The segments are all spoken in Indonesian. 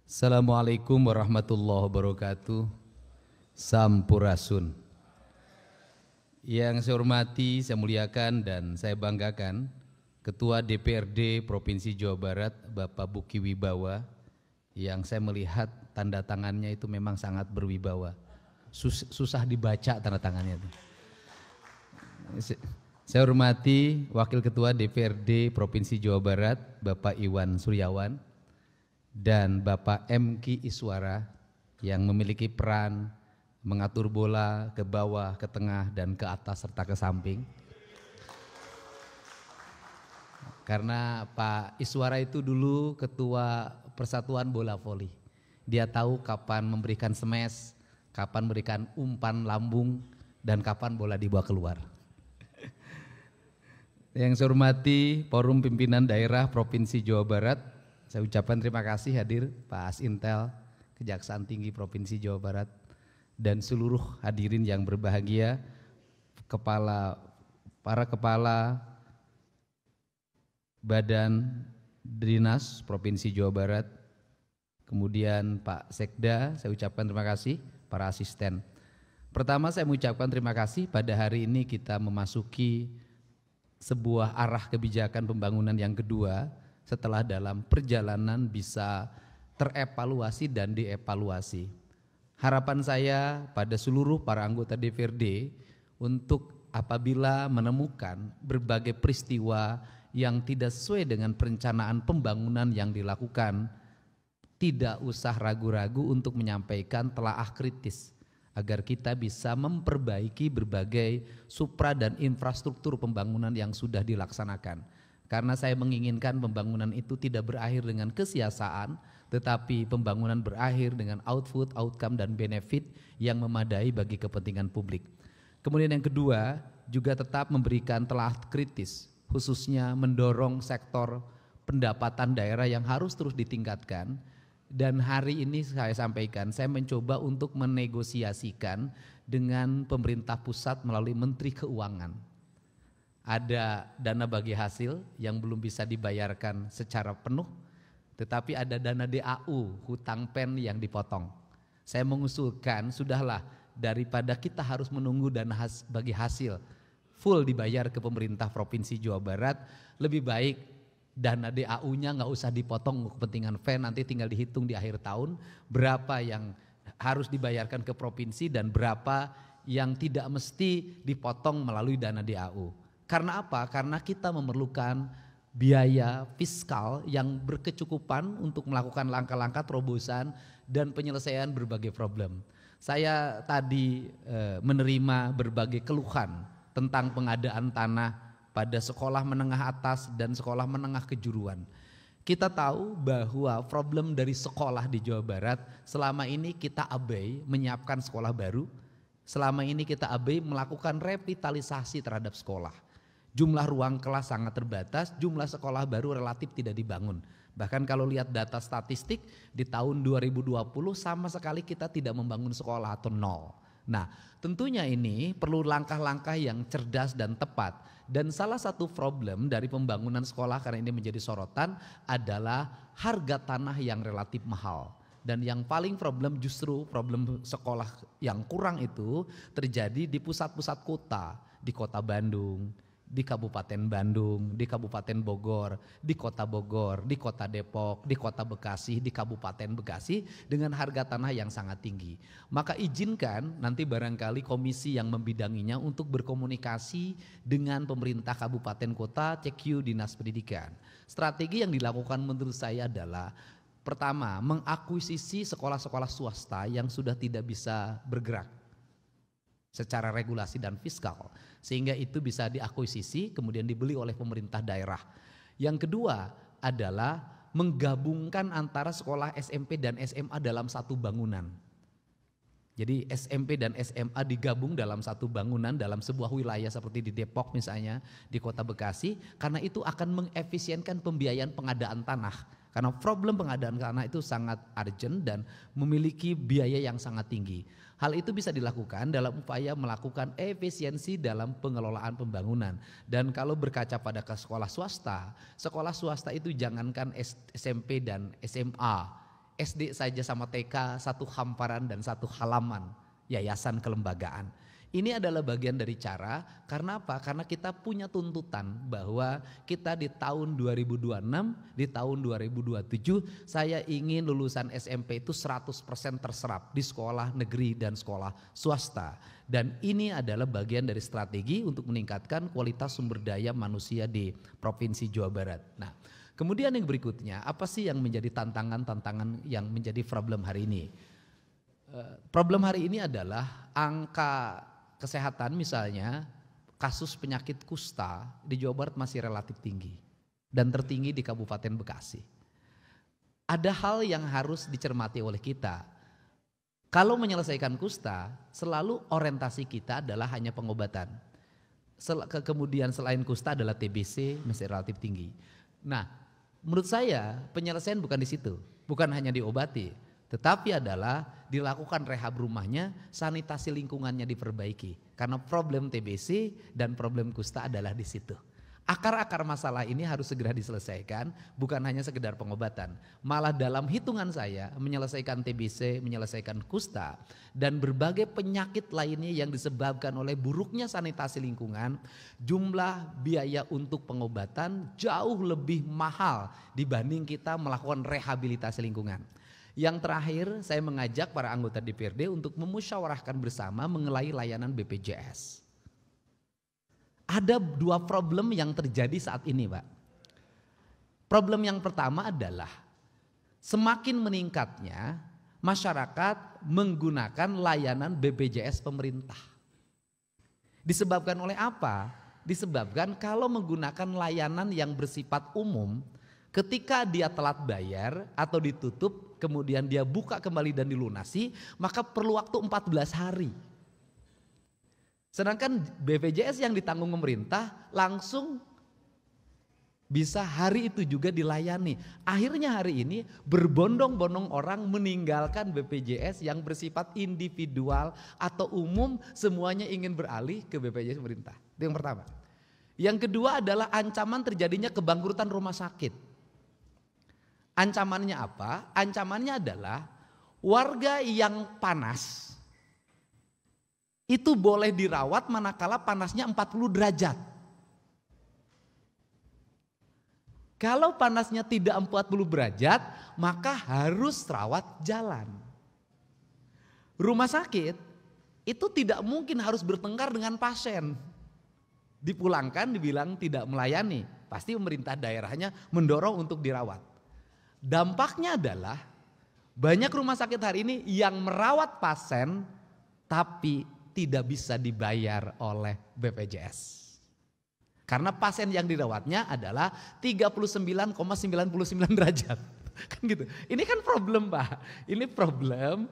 Assalamualaikum warahmatullahi wabarakatuh. Sampurasun. Yang saya hormati, saya muliakan dan saya banggakan Ketua DPRD Provinsi Jawa Barat Bapak Buki Wibawa, yang saya melihat tanda tangannya itu memang sangat berwibawa. Susah dibaca tanda tangannya itu. Saya hormati Wakil Ketua DPRD Provinsi Jawa Barat Bapak Iwan Suryawan dan Bapak M.Ki Iswara yang memiliki peran mengatur bola ke bawah, ke tengah, dan ke atas serta ke samping. Karena Pak Iswara itu dulu Ketua Persatuan Bola Voli. Dia tahu kapan memberikan smash, kapan memberikan umpan lambung, dan kapan bola dibawa keluar. Yang saya hormati Forum Pimpinan Daerah Provinsi Jawa Barat, saya ucapkan terima kasih hadir Pak Asintel, Kejaksaan Tinggi Provinsi Jawa Barat, dan seluruh hadirin yang berbahagia, para kepala Badan Dinas Provinsi Jawa Barat, kemudian Pak Sekda, saya ucapkan terima kasih, para asisten. Pertama saya mengucapkan terima kasih pada hari ini kita memasuki sebuah arah kebijakan pembangunan yang kedua, setelah dalam perjalanan bisa terevaluasi dan dievaluasi. Harapan saya pada seluruh para anggota DPRD untuk apabila menemukan berbagai peristiwa yang tidak sesuai dengan perencanaan pembangunan yang dilakukan, tidak usah ragu-ragu untuk menyampaikan telaah kritis agar kita bisa memperbaiki berbagai supra dan infrastruktur pembangunan yang sudah dilaksanakan. Karena saya menginginkan pembangunan itu tidak berakhir dengan kesia-siaan, tetapi pembangunan berakhir dengan output, outcome, dan benefit yang memadai bagi kepentingan publik. Kemudian yang kedua, juga tetap memberikan telaah kritis, khususnya mendorong sektor pendapatan daerah yang harus terus ditingkatkan. Dan hari ini saya sampaikan, saya mencoba untuk menegosiasikan dengan pemerintah pusat melalui Menteri Keuangan. Ada dana bagi hasil yang belum bisa dibayarkan secara penuh, tetapi ada dana DAU, hutang pen yang dipotong. Saya mengusulkan sudahlah, daripada kita harus menunggu dana bagi hasil full dibayar ke pemerintah Provinsi Jawa Barat, lebih baik dana DAU-nya nggak usah dipotong kepentingan pen, nanti tinggal dihitung di akhir tahun berapa yang harus dibayarkan ke provinsi dan berapa yang tidak mesti dipotong melalui dana DAU. Karena apa? Karena kita memerlukan biaya fiskal yang berkecukupan untuk melakukan langkah-langkah terobosan dan penyelesaian berbagai problem. Saya tadi menerima berbagai keluhan tentang pengadaan tanah pada sekolah menengah atas dan sekolah menengah kejuruan. Kita tahu bahwa problem dari sekolah di Jawa Barat, selama ini kita abai menyiapkan sekolah baru, selama ini kita abai melakukan revitalisasi terhadap sekolah. Jumlah ruang kelas sangat terbatas, jumlah sekolah baru relatif tidak dibangun. Bahkan kalau lihat data statistik di tahun 2020 sama sekali kita tidak membangun sekolah atau nol. Nah, tentunya ini perlu langkah-langkah yang cerdas dan tepat. Dan salah satu problem dari pembangunan sekolah karena ini menjadi sorotan adalah harga tanah yang relatif mahal. Dan yang paling problem justru problem sekolah yang kurang itu terjadi di pusat-pusat kota, di kota Bandung, di Kabupaten Bandung, di Kabupaten Bogor, di Kota Bogor, di Kota Depok, di Kota Bekasi, di Kabupaten Bekasi dengan harga tanah yang sangat tinggi. Maka izinkan nanti barangkali komisi yang membidanginya untuk berkomunikasi dengan pemerintah kabupaten kota, CQ Dinas Pendidikan. Strategi yang dilakukan menurut saya adalah pertama, mengakuisisi sekolah-sekolah swasta yang sudah tidak bisa bergerak secara regulasi dan fiskal, sehingga itu bisa diakuisisi kemudian dibeli oleh pemerintah daerah. Yang kedua adalah menggabungkan antara sekolah SMP dan SMA dalam satu bangunan. Jadi SMP dan SMA digabung dalam satu bangunan dalam sebuah wilayah seperti di Depok misalnya, di Kota Bekasi, karena itu akan mengefisienkan pembiayaan pengadaan tanah. Karena problem pengadaan tanah itu sangat urgent dan memiliki biaya yang sangat tinggi. Hal itu bisa dilakukan dalam upaya melakukan efisiensi dalam pengelolaan pembangunan. Dan kalau berkaca pada sekolah swasta itu jangankan SMP dan SMA, SD saja sama TK satu hamparan dan satu halaman yayasan kelembagaan. Ini adalah bagian dari cara, karena apa? Karena kita punya tuntutan bahwa kita di tahun 2026, di tahun 2027 saya ingin lulusan SMP itu 100% terserap di sekolah negeri dan sekolah swasta. Dan ini adalah bagian dari strategi untuk meningkatkan kualitas sumber daya manusia di Provinsi Jawa Barat. Nah, kemudian yang berikutnya, apa sih yang menjadi tantangan-tantangan yang menjadi problem hari ini? Problem hari ini adalah angka kesehatan, misalnya kasus penyakit kusta di Jawa Barat masih relatif tinggi dan tertinggi di Kabupaten Bekasi. Ada hal yang harus dicermati oleh kita. Kalau menyelesaikan kusta, selalu orientasi kita adalah hanya pengobatan. Kemudian selain kusta adalah TBC masih relatif tinggi. Nah, menurut saya penyelesaian bukan di situ, bukan hanya diobati, tetapi adalah dilakukan rehab rumahnya, sanitasi lingkungannya diperbaiki. Karena problem TBC dan problem kusta adalah di situ. Akar-akar masalah ini harus segera diselesaikan, bukan hanya sekedar pengobatan. Malah dalam hitungan saya menyelesaikan TBC, menyelesaikan kusta dan berbagai penyakit lainnya yang disebabkan oleh buruknya sanitasi lingkungan, jumlah biaya untuk pengobatan jauh lebih mahal dibanding kita melakukan rehabilitasi lingkungan. Yang terakhir, saya mengajak para anggota DPRD untuk memusyawarahkan bersama mengenai layanan BPJS. Ada dua problem yang terjadi saat ini, Pak. Problem yang pertama adalah semakin meningkatnya masyarakat menggunakan layanan BPJS pemerintah. Disebabkan oleh apa? Disebabkan kalau menggunakan layanan yang bersifat umum, ketika dia telat bayar atau ditutup, kemudian dia buka kembali dan dilunasi, maka perlu waktu 14 hari. Sedangkan BPJS yang ditanggung pemerintah langsung bisa hari itu juga dilayani. Akhirnya hari ini berbondong-bondong orang meninggalkan BPJS yang bersifat individual atau umum, semuanya ingin beralih ke BPJS pemerintah. Itu yang pertama. Yang kedua adalah ancaman terjadinya kebangkrutan rumah sakit. Ancamannya apa? Ancamannya adalah warga yang panas itu boleh dirawat manakala panasnya 40 derajat. Kalau panasnya tidak 40 derajat, maka harus rawat jalan. Rumah sakit itu tidak mungkin harus bertengkar dengan pasien. Dipulangkan dibilang tidak melayani, pasti pemerintah daerahnya mendorong untuk dirawat. Dampaknya adalah banyak rumah sakit hari ini yang merawat pasien tapi tidak bisa dibayar oleh BPJS. Karena pasien yang dirawatnya adalah 39,99 derajat. Kan gitu. Ini kan problem, Pak. Ini problem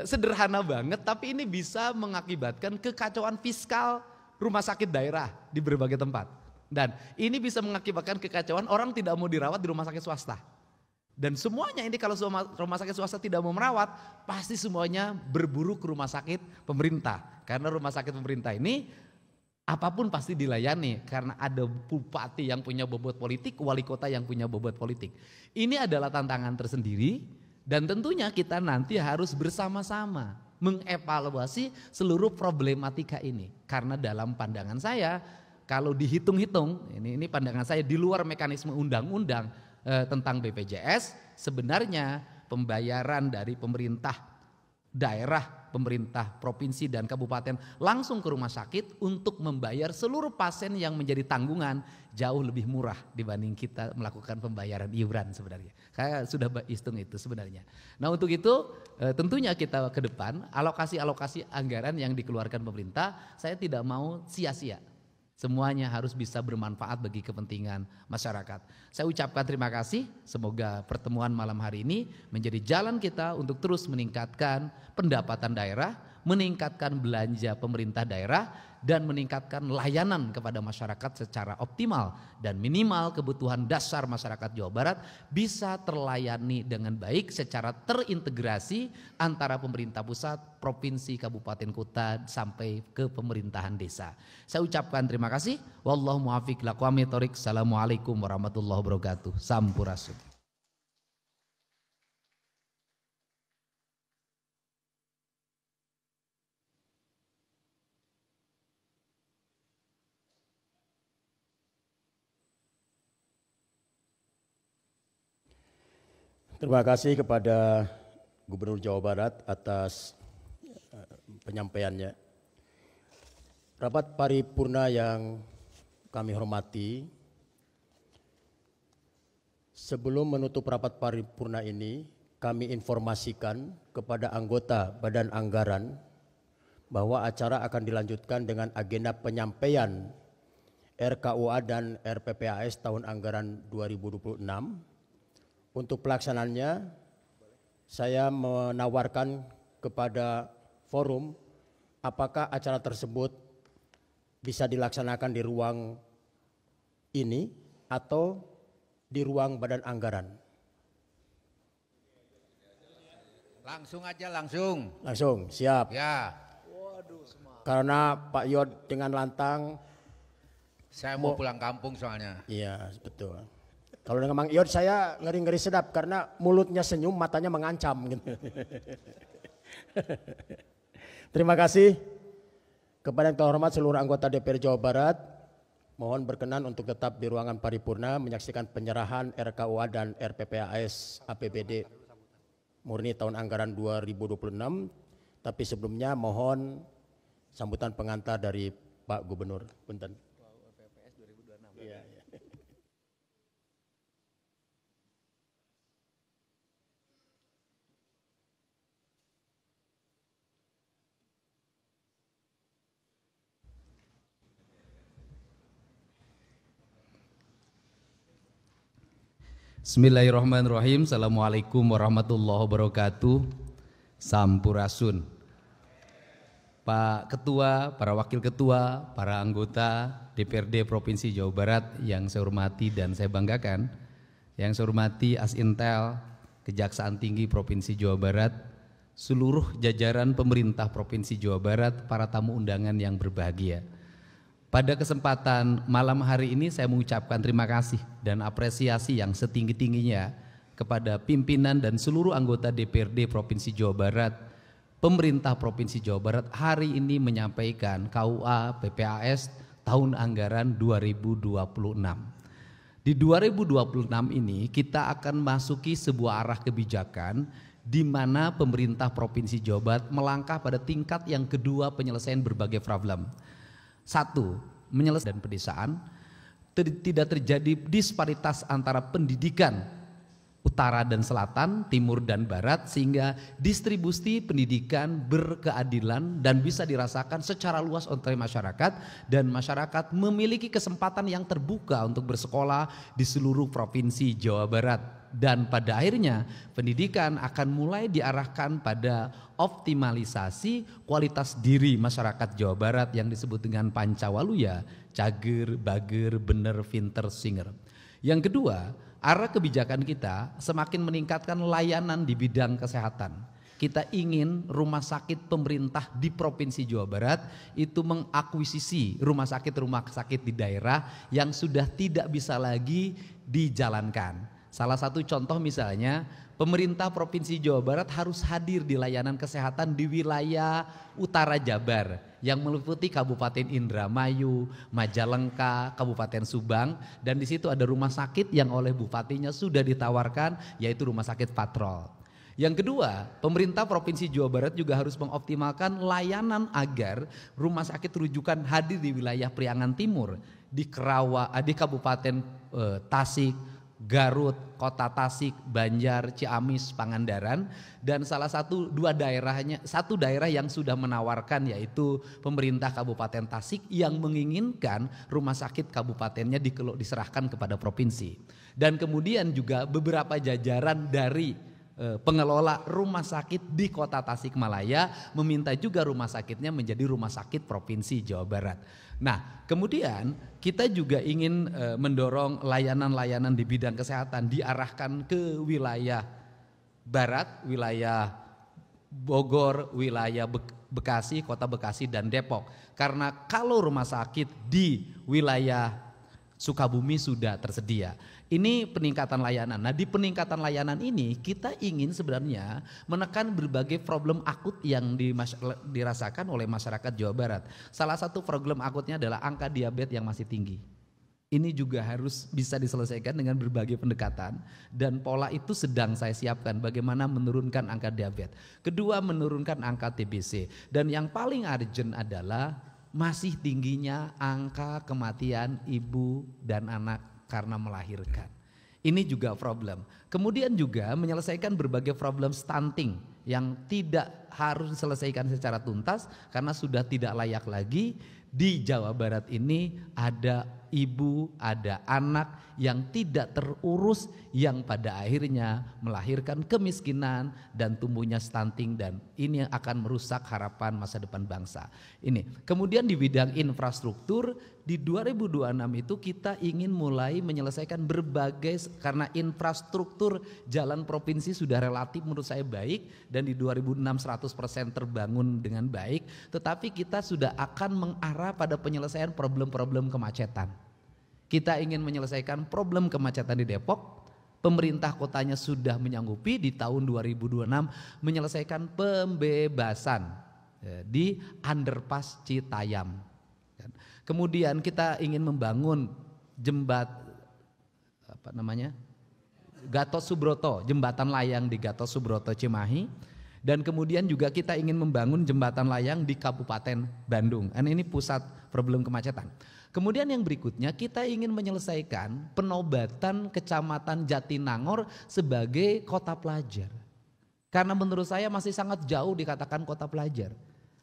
sederhana banget, tapi ini bisa mengakibatkan kekacauan fiskal rumah sakit daerah di berbagai tempat. Dan ini bisa mengakibatkan kekacauan, orang tidak mau dirawat di rumah sakit swasta. Dan semuanya ini kalau rumah sakit swasta tidak mau merawat, pasti semuanya berburu ke rumah sakit pemerintah. Karena rumah sakit pemerintah ini apapun pasti dilayani, karena ada bupati yang punya bobot politik, wali kota yang punya bobot politik. Ini adalah tantangan tersendiri dan tentunya kita nanti harus bersama-sama mengevaluasi seluruh problematika ini. Karena dalam pandangan saya, kalau dihitung-hitung, ini pandangan saya di luar mekanisme undang-undang tentang BPJS, sebenarnya pembayaran dari pemerintah daerah, pemerintah provinsi dan kabupaten langsung ke rumah sakit untuk membayar seluruh pasien yang menjadi tanggungan jauh lebih murah dibanding kita melakukan pembayaran iuran sebenarnya. Saya sudah hitung itu sebenarnya. Nah, untuk itu tentunya kita ke depan alokasi anggaran yang dikeluarkan pemerintah, saya tidak mau sia-sia. Semuanya harus bisa bermanfaat bagi kepentingan masyarakat. Saya ucapkan terima kasih, semoga pertemuan malam hari ini menjadi jalan kita untuk terus meningkatkan pendapatan daerah, meningkatkan belanja pemerintah daerah, dan meningkatkan layanan kepada masyarakat secara optimal. Dan minimal kebutuhan dasar masyarakat Jawa Barat bisa terlayani dengan baik secara terintegrasi antara pemerintah pusat, provinsi, kabupaten, kota, sampai ke pemerintahan desa. Saya ucapkan terima kasih. Wallahu muwaffiq ila aqwamit thoriq. Assalamualaikum warahmatullahi wabarakatuh. Sampurasun. Terima kasih kepada Gubernur Jawa Barat atas penyampaiannya. Rapat paripurna yang kami hormati, sebelum menutup rapat paripurna ini, kami informasikan kepada anggota Badan Anggaran bahwa acara akan dilanjutkan dengan agenda penyampaian RKUA dan RPPAS tahun anggaran 2026. Untuk pelaksanaannya, saya menawarkan kepada forum apakah acara tersebut bisa dilaksanakan di ruang ini atau di ruang Badan Anggaran. Langsung aja, langsung. Langsung, siap. Ya. Karena Pak Yod dengan lantang. Saya mau pulang kampung soalnya. Iya, betul. Kalau dengan Mang Yod saya ngeri-ngeri sedap karena mulutnya senyum, matanya mengancam. Gitu. Terima kasih kepada yang terhormat seluruh anggota DPR Jawa Barat. Mohon berkenan untuk tetap di ruangan paripurna menyaksikan penyerahan RKUA dan RPPAS APBD murni tahun anggaran 2026. Tapi sebelumnya mohon sambutan pengantar dari Pak Gubernur. Punten. Bismillahirrahmanirrahim. Assalamualaikum warahmatullahi wabarakatuh. Sampurasun. Pak Ketua, para Wakil Ketua, para anggota DPRD Provinsi Jawa Barat yang saya hormati dan saya banggakan, yang saya hormati Asintel, Kejaksaan Tinggi Provinsi Jawa Barat, seluruh jajaran pemerintah Provinsi Jawa Barat, para tamu undangan yang berbahagia. Pada kesempatan malam hari ini saya mengucapkan terima kasih dan apresiasi yang setinggi-tingginya kepada pimpinan dan seluruh anggota DPRD Provinsi Jawa Barat, pemerintah Provinsi Jawa Barat hari ini menyampaikan KUA PPAS tahun anggaran 2026. Di 2026 ini kita akan masuki sebuah arah kebijakan di mana pemerintah Provinsi Jawa Barat melangkah pada tingkat yang kedua penyelesaian berbagai problem. Satu, menyelesaikan dan pedesaan, tidak terjadi disparitas antara pendidikan utara dan selatan, timur dan barat, sehingga distribusi pendidikan berkeadilan dan bisa dirasakan secara luas oleh masyarakat, dan masyarakat memiliki kesempatan yang terbuka untuk bersekolah di seluruh provinsi Jawa Barat. Dan pada akhirnya pendidikan akan mulai diarahkan pada optimalisasi kualitas diri masyarakat Jawa Barat yang disebut dengan Pancawaluya, cager, bager, bener, pinter, singer. Yang kedua, arah kebijakan kita semakin meningkatkan layanan di bidang kesehatan. Kita ingin rumah sakit pemerintah di Provinsi Jawa Barat itu mengakuisisi rumah sakit di daerah yang sudah tidak bisa lagi dijalankan. Salah satu contoh misalnya, pemerintah Provinsi Jawa Barat harus hadir di layanan kesehatan di wilayah utara Jabar yang meliputi Kabupaten Indramayu, Majalengka, Kabupaten Subang, dan di situ ada rumah sakit yang oleh bupatinya sudah ditawarkan, yaitu Rumah Sakit Patrol. Yang kedua, pemerintah Provinsi Jawa Barat juga harus mengoptimalkan layanan agar rumah sakit rujukan hadir di wilayah Priangan Timur, di Kabupaten Tasik, Garut, Kota Tasik, Banjar, Ciamis, Pangandaran, dan satu daerah yang sudah menawarkan yaitu pemerintah Kabupaten Tasik yang menginginkan rumah sakit kabupatennya diserahkan kepada provinsi. Dan kemudian juga beberapa jajaran dari pengelola rumah sakit di Kota Tasikmalaya meminta juga rumah sakitnya menjadi rumah sakit Provinsi Jawa Barat. Nah, kemudian kita juga ingin mendorong layanan-layanan di bidang kesehatan diarahkan ke wilayah barat, wilayah Bogor, wilayah Bekasi, Kota Bekasi dan Depok. Karena kalau rumah sakit di wilayah Sukabumi sudah tersedia. Ini peningkatan layanan. Nah, di peningkatan layanan ini kita ingin sebenarnya menekan berbagai problem akut yang dirasakan oleh masyarakat Jawa Barat. Salah satu problem akutnya adalah angka diabetes yang masih tinggi. Ini juga harus bisa diselesaikan dengan berbagai pendekatan dan pola itu sedang saya siapkan bagaimana menurunkan angka diabetes. Kedua, menurunkan angka TBC, dan yang paling urgent adalah masih tingginya angka kematian ibu dan anak karena melahirkan. Ini juga problem. Kemudian juga menyelesaikan berbagai problem stunting yang tidak harus diselesaikan secara tuntas karena sudah tidak layak lagi. Di Jawa Barat ini ada ibu, ada anak yang tidak terurus, yang pada akhirnya melahirkan kemiskinan dan tumbuhnya stunting, dan ini yang akan merusak harapan masa depan bangsa. Ini. Kemudian di bidang infrastruktur di 2026 itu kita ingin mulai menyelesaikan berbagai, karena infrastruktur jalan provinsi sudah relatif menurut saya baik dan di 2006 100% terbangun dengan baik, tetapi kita sudah akan mengarah pada penyelesaian problem-problem kemacetan. Kita ingin menyelesaikan problem kemacetan di Depok. Pemerintah kotanya sudah menyanggupi di tahun 2026 menyelesaikan pembebasan di underpass Citayam. Kemudian kita ingin membangun Gatot Subroto, jembatan layang di Gatot Subroto Cimahi. Dan kemudian juga kita ingin membangun jembatan layang di Kabupaten Bandung. Ini pusat problem kemacetan. Kemudian yang berikutnya kita ingin menyelesaikan penobatan Kecamatan Jatinangor sebagai kota pelajar. Karena menurut saya masih sangat jauh dikatakan kota pelajar.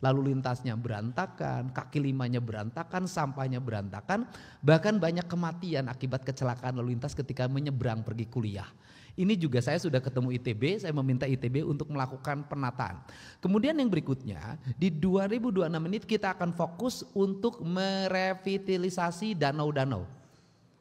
Lalu lintasnya berantakan, kaki limanya berantakan, sampahnya berantakan, bahkan banyak kematian akibat kecelakaan lalu lintas ketika menyeberang pergi kuliah. Ini juga saya sudah ketemu ITB, saya meminta ITB untuk melakukan penataan. Kemudian yang berikutnya di 2026 ini kita akan fokus untuk merevitalisasi danau-danau,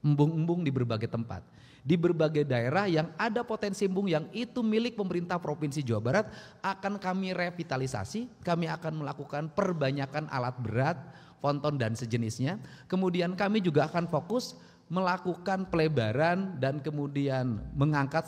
embung-embung di berbagai tempat. Di berbagai daerah yang ada potensi embung yang itu milik pemerintah Provinsi Jawa Barat akan kami revitalisasi, kami akan melakukan perbanyakan alat berat, ponton dan sejenisnya. Kemudian kami juga akan fokus melakukan pelebaran dan kemudian mengangkat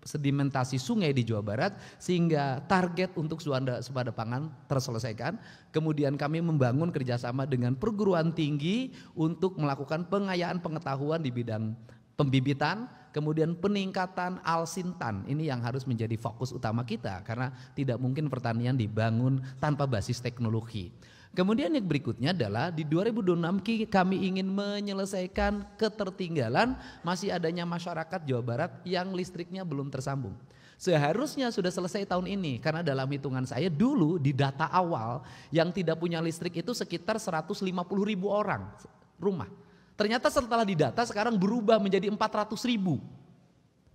sedimentasi sungai di Jawa Barat sehingga target untuk swasembada pangan terselesaikan. Kemudian kami membangun kerjasama dengan perguruan tinggi untuk melakukan pengayaan pengetahuan di bidang pembibitan, kemudian peningkatan alsintan. Ini yang harus menjadi fokus utama kita karena tidak mungkin pertanian dibangun tanpa basis teknologi. Kemudian yang berikutnya adalah di 2026 kami ingin menyelesaikan ketertinggalan masih adanya masyarakat Jawa Barat yang listriknya belum tersambung. Seharusnya sudah selesai tahun ini karena dalam hitungan saya dulu di data awal yang tidak punya listrik itu sekitar 150.000 orang rumah. Ternyata setelah didata sekarang berubah menjadi 400.000.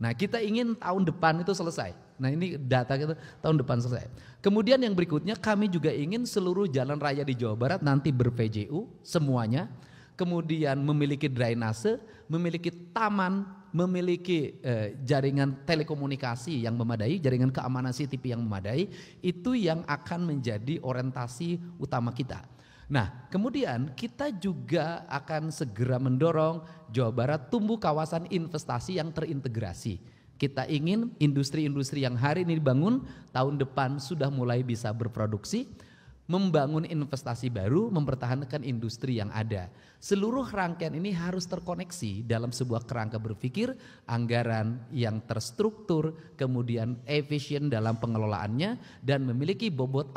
Nah kita ingin tahun depan itu selesai. Nah ini data kita tahun depan selesai. Kemudian yang berikutnya kami juga ingin seluruh jalan raya di Jawa Barat nanti ber-PJU semuanya. Kemudian memiliki drainase, memiliki taman, memiliki jaringan telekomunikasi yang memadai, jaringan keamanan CCTV yang memadai. Itu yang akan menjadi orientasi utama kita. Nah kemudian kita juga akan segera mendorong Jawa Barat tumbuh kawasan investasi yang terintegrasi. Kita ingin industri-industri yang hari ini dibangun tahun depan sudah mulai bisa berproduksi, membangun investasi baru, mempertahankan industri yang ada. Seluruh rangkaian ini harus terkoneksi dalam sebuah kerangka berpikir, anggaran yang terstruktur, kemudian efisien dalam pengelolaannya dan memiliki bobot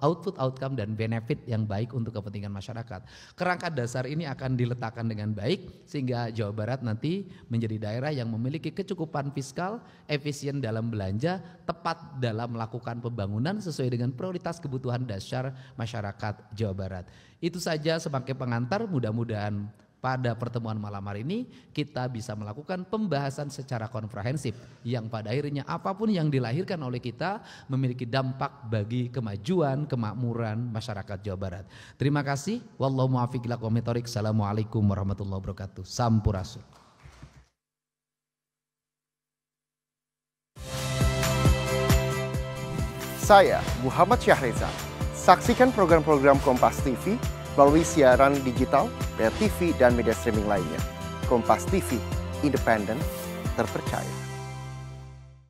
output outcome dan benefit yang baik untuk kepentingan masyarakat. Kerangka dasar ini akan diletakkan dengan baik sehingga Jawa Barat nanti menjadi daerah yang memiliki kecukupan fiskal, efisien dalam belanja, tepat dalam melakukan pembangunan sesuai dengan prioritas kebutuhan dasar masyarakat Jawa Barat. Itu saja sebagai pengantar, mudah-mudahan pada pertemuan malam hari ini kita bisa melakukan pembahasan secara komprehensif yang pada akhirnya apapun yang dilahirkan oleh kita memiliki dampak bagi kemajuan, kemakmuran masyarakat Jawa Barat. Terima kasih. Wallahu muwaffiq ila aqwamit thoriq. Assalamualaikum warahmatullahi wabarakatuh. Sampurasun. Saya Muhammad Syahreza. Saksikan program-program Kompas TV melalui siaran digital, pay TV, dan media streaming lainnya. Kompas TV, independen, terpercaya.